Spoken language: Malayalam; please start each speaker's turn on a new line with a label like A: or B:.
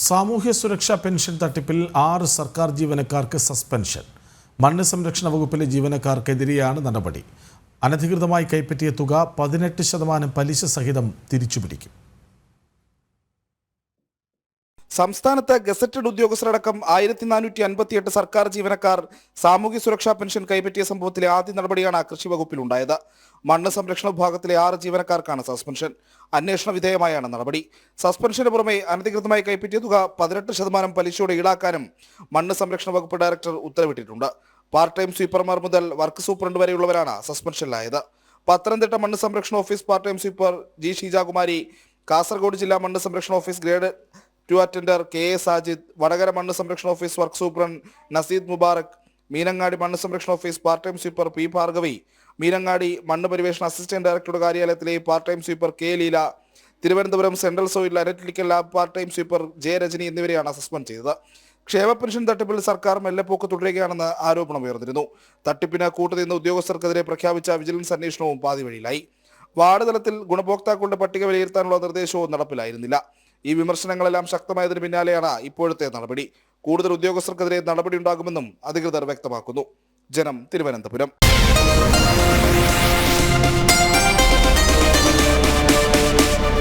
A: സാമൂഹ്യ സുരക്ഷാ പെൻഷൻ തട്ടിപ്പിൽ 6 സർക്കാർ ജീവനക്കാർക്ക് സസ്പെൻഷൻ. മണ്ണ് സംരക്ഷണ വകുപ്പിലെ ജീവനക്കാർക്കെതിരെയാണ് നടപടി. അനധികൃതമായി കൈപ്പറ്റിയ തുക 18% പലിശ സഹിതം തിരിച്ചുപിടിക്കും.
B: സംസ്ഥാനത്ത് ഗസറ്റഡ് ഉദ്യോഗസ്ഥരടക്കം 1458 സർക്കാർ ജീവനക്കാർ സാമൂഹ്യ സുരക്ഷാ പെൻഷൻ കൈപ്പറ്റിയ സംഭവത്തിലെ ആദ്യ നടപടിയാണ് കൃഷി വകുപ്പിലുണ്ടായത്. മണ്ണ് സംരക്ഷണ വിഭാഗത്തിലെ 6 ജീവനക്കാർക്കാണ് സസ്പെൻഷൻ. അന്വേഷണ വിധേയമായാണ് നടപടി. സസ്പെൻഷന് പുറമെ അനധികൃതമായി കൈപ്പറ്റിയ തുക 18% പലിശയോടെ ഈടാക്കാനും മണ്ണ് സംരക്ഷണ വകുപ്പ് ഡയറക്ടർ ഉത്തരവിട്ടിട്ടുണ്ട്. പാർട്ട് ടൈം സ്വീപ്പർമാർ മുതൽ വർക്ക് സൂപ്രണ്ട് വരെയുള്ളവരാണ് സസ്പെൻഷനിലായത്. പത്തനംതിട്ട മണ്ണ് സംരക്ഷണ office part time sweeper G Sheejakumari, Kasaragod ജില്ലാ മണ്ണ് സംരക്ഷണ office grade 2 attender K A Sajid, Vadakara മണ്ണ് സംരക്ഷണ office work superintendent Naseed Mubarak, Meenangadi മണ്ണ് സംരക്ഷണ office part time sweeper P Bhargavi, Meenangadi മണ്ണ് പരിവേഷണ അസിസ്റ്റന്റ് ഡയറക്ടറുടെ കാര്യാലയത്തിലെ part time sweeper K Leela, Thiruvananthapuram central soil analytical lab part time sweeper J Rajani എന്നിവരെയാണ് സസ്പെൻഡ് ചെയ്തത്. ക്ഷേമ പെൻഷൻ തട്ടിപ്പിൽ സർക്കാർ മെല്ലെപ്പോക്ക് തുടരുകയാണെന്ന് ആരോപണം ഉയർന്നിരുന്നു. തട്ടിപ്പിന് കൂട്ടുനിന്ന ഉദ്യോഗസ്ഥർക്കെതിരെ പ്രഖ്യാപിച്ച വിജിലൻസ് അന്വേഷണവും പാതിവഴിയിലായി. വാർഡ് തലത്തിൽ ഗുണഭോക്താക്കളുടെ പട്ടിക വിലയിരുത്താനുള്ള നിർദ്ദേശവും നടപ്പിലായിരുന്നില്ല. ഈ വിമർശനങ്ങളെല്ലാം ശക്തമായതിനു പിന്നാലെയാണ് ഇപ്പോഴത്തെ നടപടി. കൂടുതൽ ഉദ്യോഗസ്ഥർക്കെതിരെ നടപടി ഉണ്ടാകുമെന്നും അധികൃതർ വ്യക്തമാക്കുന്നു. ജനം, തിരുവനന്തപുരം.